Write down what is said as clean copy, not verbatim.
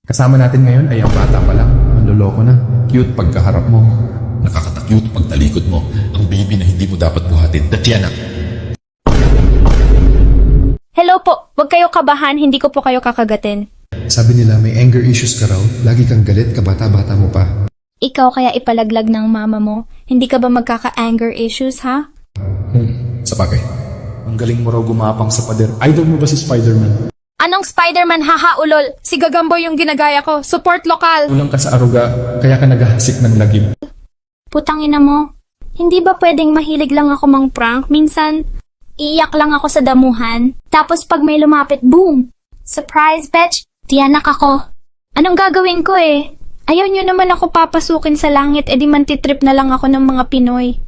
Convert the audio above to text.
Kasama natin ngayon ay ang bata pa lang. Manloloko na. Cute pagkaharap mo. Nakakatakute pag talikod mo. Ang baby na hindi mo dapat buhatin. Tatiana! Hello po, huwag kayo kabahan, hindi ko po kayo kakagatin. Sabi nila may anger issues ka raw. Lagi kang galit, kabata-bata mo pa. Ikaw kaya ipalaglag ng mama mo? Hindi ka ba magkaka-anger issues, ha? Sa bagay. Ang galing mo raw gumapang sa pader. Idol mo ba si Spider-Man? Anong Spider-Man, haha, ulol? Si Gagamboy yung ginagaya ko. Support lokal. Kulang ka sa aruga, kaya ka naghahasik ng lagim. Putangina mo. Hindi ba pwedeng mahilig lang ako mang prank? Minsan, iiyak lang ako sa damuhan. Tapos pag may lumapit, boom! Surprise, bitch! Tiyanak ako. Anong gagawin ko eh? Ayaw nyo naman ako papasukin sa langit, edi mantitrip na lang ako ng mga Pinoy.